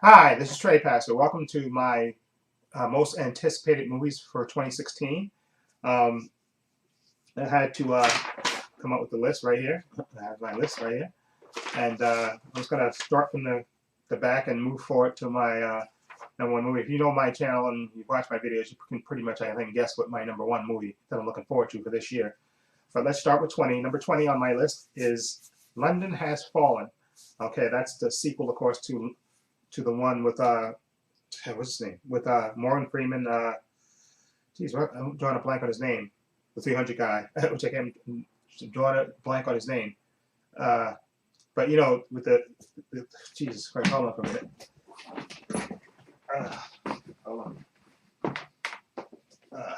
Hi, this is Trepacer. Welcome to my most anticipated movies for 2016. Um, I had to come up with the list right here. I have my list right here. And I'm just going to start from the back and move forward to my number one movie. If you know my channel and you watch my videos, you can pretty much, I think, guess what my number one movie that I'm looking forward to for this year. But let's start with 20. Number 20 on my list is London Has Fallen. Okay, that's the sequel, of course, to the one with what's his name? With Morgan Freeman. Geez, I'm drawing a blank on his name. The 300 guy, which I can't drawing a blank on his name. Uh, but you know, with the Jesus Christ, hold on for a minute. Uh, hold on. Uh,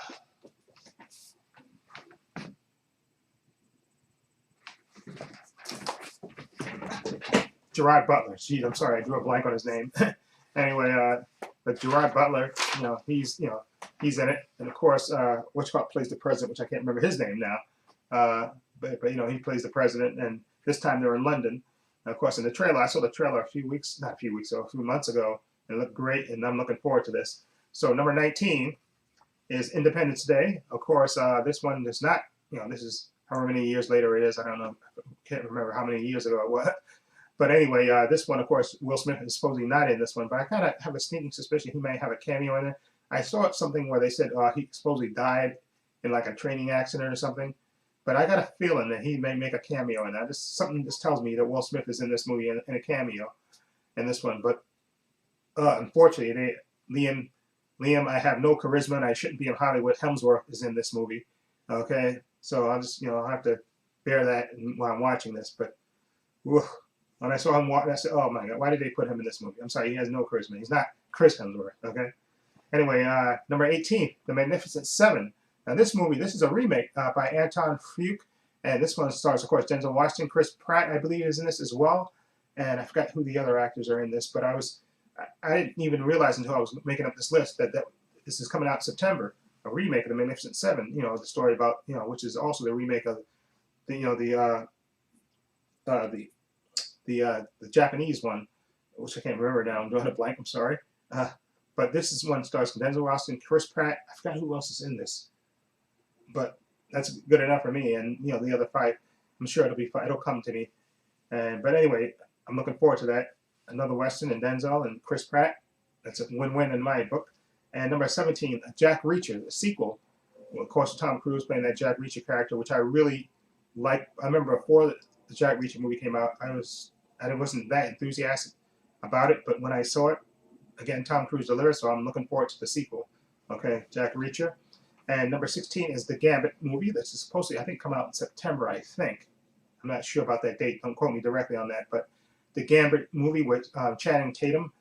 Gerard Butler. Geez, I'm sorry, I drew a blank on his name. Anyway, but Gerard Butler, he's in it, and of course, Whatchcott plays the president, which I can't remember his name now. But he plays the president, and this time they're in London. And of course, in the trailer, I saw the trailer a few months ago. It looked great, and I'm looking forward to this. So number 19 is Independence Day. Of course, this one is not. This is however many years later it is. I don't know. Can't remember how many years ago it was. But anyway, this one, of course, Will Smith is supposedly not in this one, but I kind of have a sneaking suspicion he may have a cameo in it. I saw something where they said he supposedly died in like a training accident or something, but I got a feeling that he may make a cameo in that. Something just tells me that Will Smith is in this movie in a cameo in this one. But unfortunately, Liam, I have no charisma and I shouldn't be in Hollywood. Hemsworth is in this movie. Okay, so I'll just I'll have to bear that while I'm watching this. But whew, when I saw him walk, I said, "Oh my God, why did they put him in this movie?" I'm sorry, he has no charisma. He's not Chris Hemsworth. Okay. Anyway, number 18, The Magnificent Seven. Now this movie, this is a remake by Anton Fuqua, and this one stars, of course, Denzel Washington, Chris Pratt, I believe, is in this as well, and I forgot who the other actors are in this, but I didn't even realize until I was making up this list that this is coming out in September, a remake of The Magnificent Seven. The story about which is also the remake of the Japanese one, which I can't remember now. I'm drawing a blank. I'm sorry. But this is one stars Denzel Washington, Chris Pratt. I forgot who else is in this, but that's good enough for me. And the other five, I'm sure it'll be fine. It'll come to me. But anyway, I'm looking forward to that. Another Western and Denzel and Chris Pratt. That's a win-win in my book. And number 17, Jack Reacher, the sequel. Well, of course, Tom Cruise playing that Jack Reacher character, which I really like. I remember before the Jack Reacher movie came out, I wasn't that enthusiastic about it, but when I saw it, again, Tom Cruise delivered, so I'm looking forward to the sequel. Okay, Jack Reacher. And number 16 is the Gambit movie. This is supposed to, I think, come out in September, I think. I'm not sure about that date. Don't quote me directly on that. But the Gambit movie with Channing Tatum.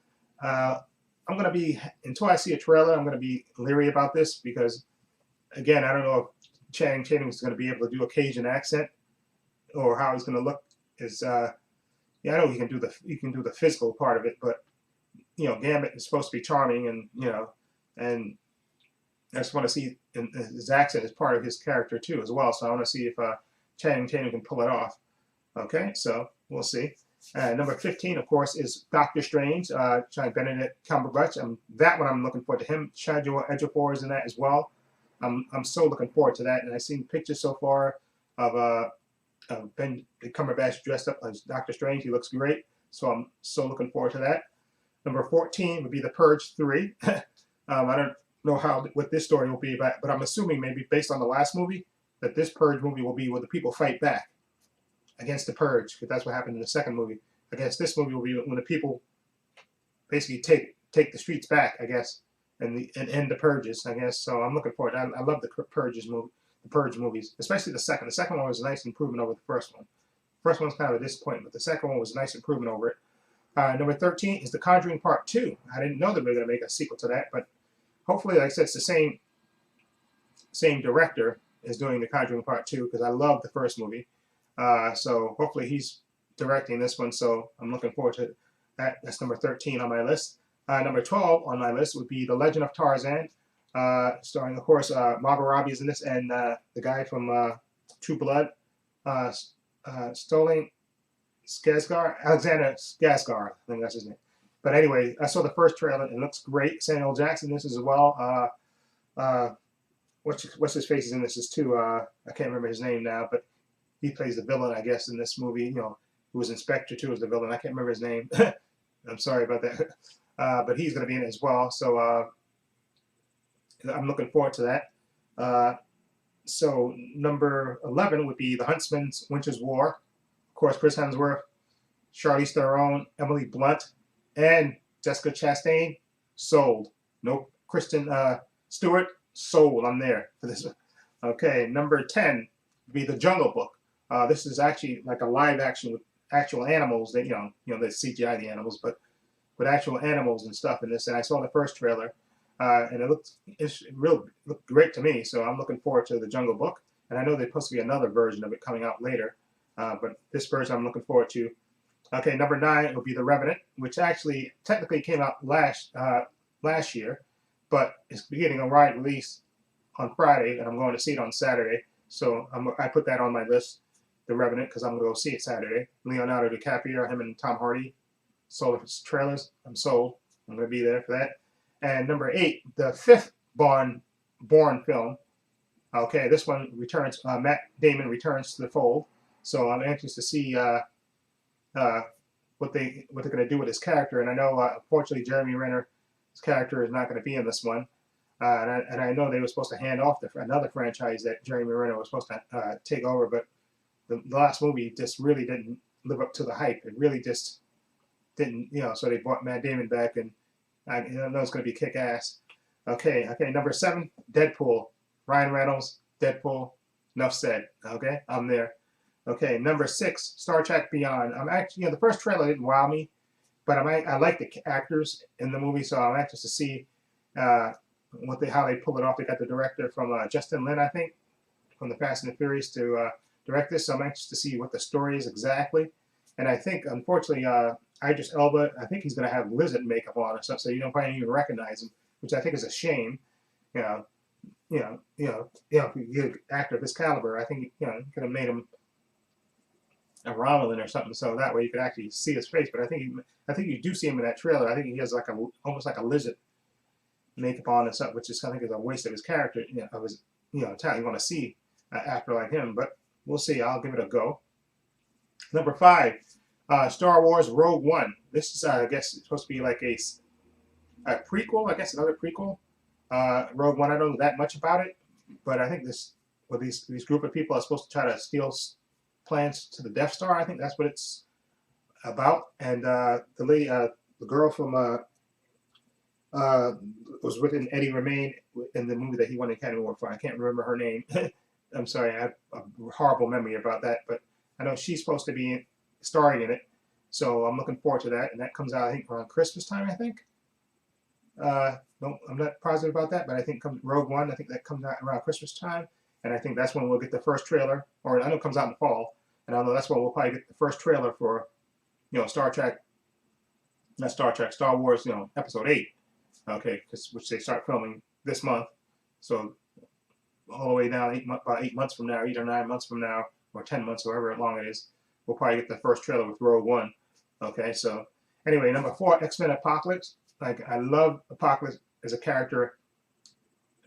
I'm going to be, until I see a trailer, I'm going to be leery about this because, again, I don't know if Channing Tatum is going to be able to do a Cajun accent or how he's going to look. I know he can do the physical part of it, but Gambit is supposed to be charming, and I just want to see his accent is part of his character too as well. So I want to see if Channing Tatum can pull it off. Okay, so we'll see. Number 15, of course, is Doctor Strange, Benedict Cumberbatch. That one I'm looking forward to him. Chadwick Ejiofor is in that as well. I'm so looking forward to that, and I've seen pictures so far of Ben Cumberbatch dressed up as Doctor Strange. He looks great, so I'm so looking forward to that. Number 14 would be The Purge 3. I don't know what this story will be about, but I'm assuming maybe based on the last movie that this Purge movie will be where the people fight back against the Purge, because that's what happened in the second movie. I guess this movie will be when the people basically take the streets back, I guess, and end the purges, I guess. So I'm looking forward. I love the Purge movies, especially the second. The second one was a nice improvement over the first one. The first one was kind of a disappointment, but the second one was a nice improvement over it. Number 13 is The Conjuring Part 2. I didn't know they were going to make a sequel to that, but hopefully, like I said, it's the same director is doing The Conjuring Part 2 because I love the first movie. So hopefully he's directing this one, so I'm looking forward to that. That's number 13 on my list. Number 12 on my list would be The Legend of Tarzan, starring, of course, Margot Robbie is in this, and the guy from True Blood, Sterling Skarsgård, Alexander Skarsgård, I think that's his name. But anyway, I saw the first trailer. It looks great. Samuel Jackson, this as well. What's his face is in this is too. I can't remember his name now, but he plays the villain, I guess, in this movie. You know, who was Inspector too as the villain. I can't remember his name. I'm sorry about that. But he's going to be in it as well. So I'm looking forward to that. So number 11 would be The Huntsman's Winter's War. Of course, Chris Hemsworth, Charlize Theron, Emily Blunt, and Jessica Chastain. Sold. No Kristen Stewart. Sold. I'm there for this one. Okay, number 10 would be The Jungle Book. This is actually like a live action with actual animals. That they CGI the animals, but with actual animals and stuff in this. And I saw the first trailer, and it looked great to me. So I'm looking forward to The Jungle Book. And I know there's supposed to be another version of it coming out later, but this version I'm looking forward to. Okay, number 9 will be The Revenant, which actually technically came out last year, but it's getting a wide release on Friday, and I'm going to see it on Saturday. So I put that on my list, The Revenant, because I'm going to go see it Saturday. Leonardo DiCaprio, him and Tom Hardy. Sold his trailers. I'm sold. I'm going to be there for that. And number 8, the 5th Bourne film. Okay, this one returns. Matt Damon returns to the fold. So I'm anxious to see what they're going to do with his character. And I know, unfortunately, Jeremy Renner's character is not going to be in this one. And I know they were supposed to hand off another franchise that Jeremy Renner was supposed to take over, but the last movie just really didn't live up to the hype. It really just didn't, so they brought Matt Damon back, and I know it's going to be kick-ass. Okay, number 7, Deadpool. Ryan Reynolds, Deadpool, enough said. Okay, I'm there. Okay, number 6, Star Trek Beyond. I'm actually, the first trailer didn't wow me, but I like the actors in the movie, so I'm anxious to see how they pull it off. They got the director from Justin Lin, I think, from the Fast and the Furious to direct this, so I'm anxious to see what the story is exactly. And I think, unfortunately, Idris Elba, I think he's going to have lizard makeup on or something, so you don't probably even recognize him, which I think is a shame. If you get an actor of this caliber, I think you could have made him a Romulan or something, so that way you could actually see his face. But I think you do see him in that trailer. I think he has almost like a lizard makeup on and stuff, which is I think is a waste of his character. Of his talent. You want to see an actor like him, but we'll see. I'll give it a go. Number 5, Star Wars Rogue One. This is I guess it's supposed to be like a prequel. I guess another prequel. Rogue One. I don't know that much about it, but I think these group of people are supposed to try to steal plans to the Death Star. I think that's what it's about. And the girl from was within Eddie Redmayne in the movie that he won the Academy Award for. I can't remember her name. I'm sorry, I have a horrible memory about that, but I know she's supposed to be starring in it. So I'm looking forward to that, and that comes out I think around Christmas time. I think. No, I'm not positive about that, but I think Rogue One. I think that comes out around Christmas time, and I think that's when we'll get the first trailer. Or I know it comes out in the fall, and I know that's when we'll probably get the first trailer for, Star Wars, Episode 8. Okay, which they start filming this month, so all the way down about 8 months from now, 8 or 9 months from now, or 10 months, however long it is, we'll probably get the first trailer with Rogue One. Okay, so anyway, number 4, X-Men Apocalypse. Like I love Apocalypse as a character.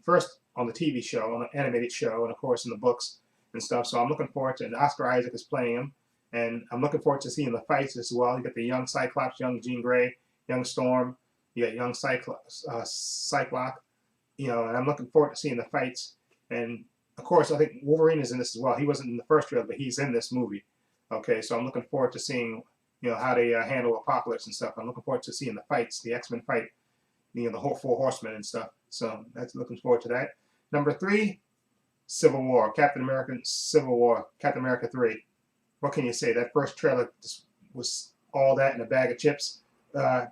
First on the TV show, on the animated show, and of course in the books and stuff. So I'm looking forward to it. And Oscar Isaac is playing him, and I'm looking forward to seeing the fights as well. You got the young Cyclops, young Jean Grey, young Storm. You got young Cyclops, and I'm looking forward to seeing the fights. And of course, I think Wolverine is in this as well. He wasn't in the first trailer, but he's in this movie. Okay, so I'm looking forward to seeing how they handle Apocalypse and stuff. I'm looking forward to seeing the fights, the X-Men fight, the whole 4 Horsemen and stuff. So that's looking forward to that. Number 3, Civil War, Captain America Civil War, Captain America 3. What can you say? That first trailer just was all that in a bag of chips.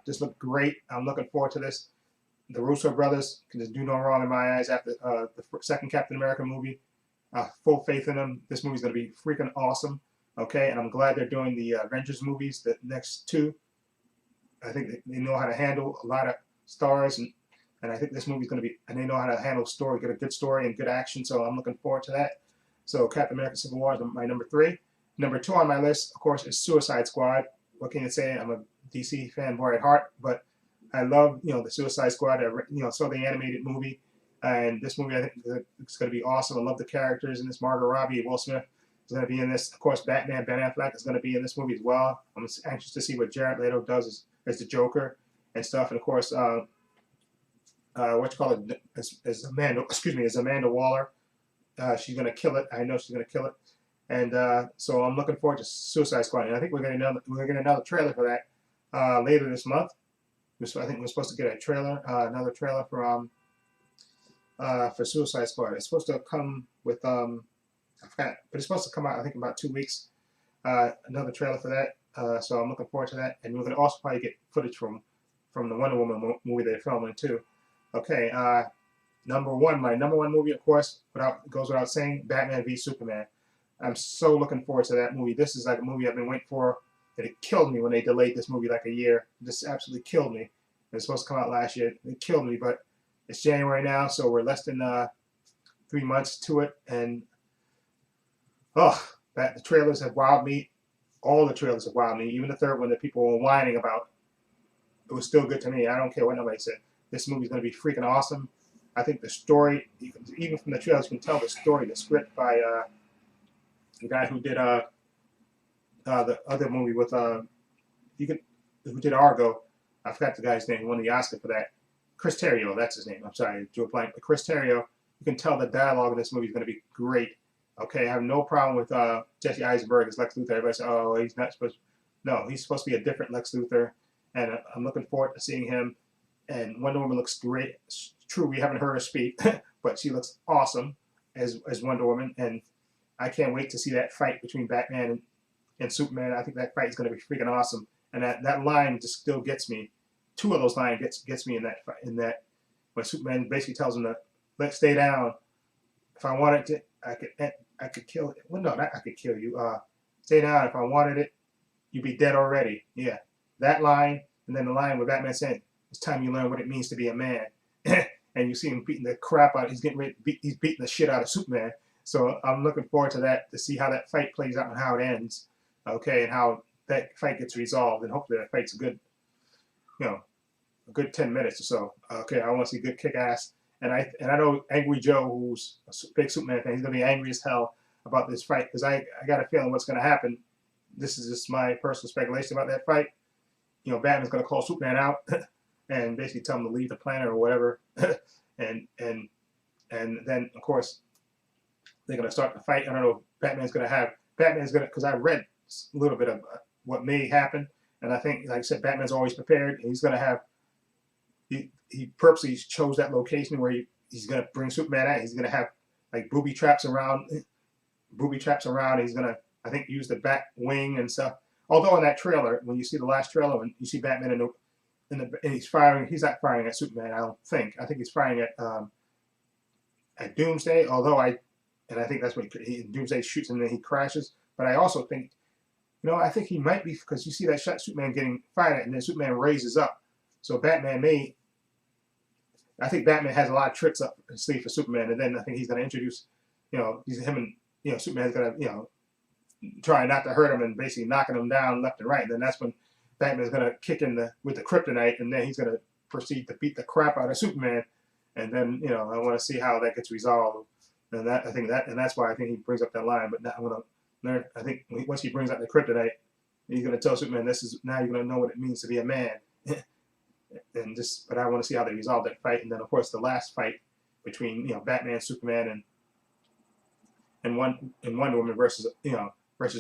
Just looked great. I'm looking forward to this. The Russo brothers can just do no wrong in my eyes after the second Captain America movie. Full faith in them. This movie's going to be freaking awesome. Okay, and I'm glad they're doing the Avengers movies, the next 2. I think they know how to handle a lot of stars, and I think this movie's going to be, and they know how to handle story, get a good story and good action, so I'm looking forward to that. So Captain America Civil War is my number 3. Number 2 on my list, of course, is Suicide Squad. What can you say? I'm a DC fanboy at heart, but I love the Suicide Squad. Saw the animated movie, and this movie I think it's going to be awesome. I love the characters in this. Margot Robbie, Will Smith is going to be in this. Of course, Batman, Ben Affleck is going to be in this movie as well. I'm anxious to see what Jared Leto does as the Joker and stuff. And of course, what you call it, as Amanda Waller. She's going to kill it. I know she's going to kill it. And so I'm looking forward to Suicide Squad. And I think we're getting another trailer for that later this month. I think we're supposed to get a trailer, another trailer for Suicide Squad. It's supposed to come with I forgot, but it's supposed to come out I think in about 2 weeks. Another trailer for that. So I'm looking forward to that. And we're going to also probably get footage from the Wonder Woman movie they're filming too. Okay. My number one movie, of course, goes without saying, Batman v Superman. I'm so looking forward to that movie. This is like a movie I've been waiting for. And it killed me when they delayed this movie like a year. It just absolutely killed me. It was supposed to come out last year. It killed me, but it's January now, so we're less than 3 months to it. And the trailers have wowed me. All the trailers have wowed me. Even the third one that people were whining about, it was still good to me. I don't care what nobody said. This movie's going to be freaking awesome. I think the story, even from the trailers, you can tell the story, the script by the guy who did the other movie with who did Argo. I forgot the guy's name. He won the Oscar for that. Chris Terrio, that's his name. I'm sorry, Joe Blank. But Chris Terrio, you can tell the dialogue in this movie is going to be great. Okay, I have no problem with Jesse Eisenberg as Lex Luthor. Everybody says, oh, he's not supposed to. No, he's supposed to be a different Lex Luthor, and I'm looking forward to seeing him. And Wonder Woman looks great. It's true, we haven't heard her speak, but she looks awesome as Wonder Woman, and I can't wait to see that fight between Batman and Superman. I think that fight is going to be freaking awesome, and that line just still gets me. Two of those lines gets me in that when Superman basically tells him to let's stay down. If I wanted to, I could kill it. Well, no, not I could kill you. Stay down. If I wanted it, you'd be dead already. Yeah, that line, and then the line where Batman saying, "It's time you learn what it means to be a man." And you see him beating the crap out. He's getting ready. He's beating the shit out of Superman. So I'm looking forward to that, to see how that fight plays out and how it ends. Okay, and how that fight gets resolved, and hopefully that fight's a good 10 minutes or so. Okay, I want to see good kick-ass. And I know Angry Joe, who's a big Superman fan, he's gonna be angry as hell about this fight, because I got a feeling what's gonna happen. This is just my personal speculation about that fight. Batman's gonna call Superman out and basically tell him to leave the planet or whatever. and then of course they're gonna start the fight. I don't know if Batman's gonna, because I read a little bit of what may happen, and I think, like I said, Batman's always prepared, and he's gonna have. He purposely chose that location where he's gonna bring Superman out. He's gonna have like booby traps around. He's gonna, I think, use the bat wing and stuff. Although in that trailer, when you see the last trailer, when you see Batman and he's firing, he's not firing at Superman. I don't think. I think he's firing at Doomsday. I think that's what Doomsday shoots and then he crashes. But I also think, I think he might be, because you see that shot Superman getting fired at, and then Superman raises up. So I think Batman has a lot of tricks up his sleeve for Superman, and then I think he's going to introduce, Superman's going to, try not to hurt him and basically knocking him down left and right. And then that's when Batman's going to kick in with the kryptonite, and then he's going to proceed to beat the crap out of Superman. And then, I want to see how that gets resolved. And that's why I think he brings up that line. But now I'm going to learn. I think once he brings up the kryptonite, he's going to tell Superman, now you're going to know what it means to be a man. But I want to see how they resolve that fight, and then of course the last fight between Batman, Superman, and Wonder Woman versus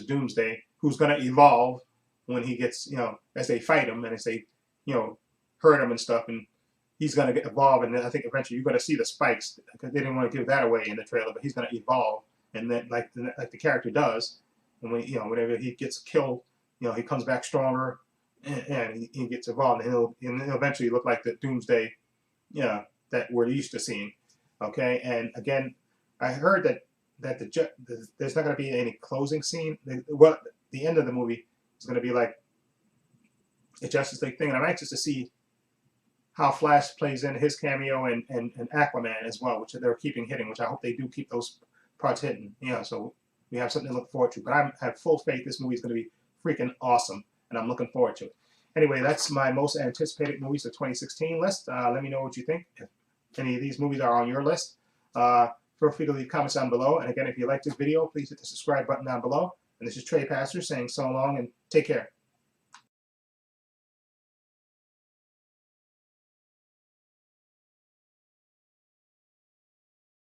Doomsday, who's going to evolve when he gets as they fight him and as they hurt him and stuff, and he's going to get evolved, and then I think eventually you're going to see the spikes, because they didn't want to give that away in the trailer, but he's going to evolve, and then like the character does, and whenever he gets killed, he comes back stronger. And he gets involved, and he'll eventually look like the Doomsday, that we're used to seeing. Okay, and again, I heard that there's not going to be any closing scene. The end of the movie is going to be like a Justice League thing, and I'm anxious to see how Flash plays in his cameo and Aquaman as well, which they're keeping hitting. Which I hope they do keep those parts hidden. So we have something to look forward to. But I have full faith this movie is going to be freaking awesome. And I'm looking forward to it. Anyway, that's my most anticipated movies of 2016 list. Let me know what you think. If any of these movies are on your list, feel free to leave comments down below. And again, if you like this video, please hit the subscribe button down below. And this is Trepacer saying so long and take care.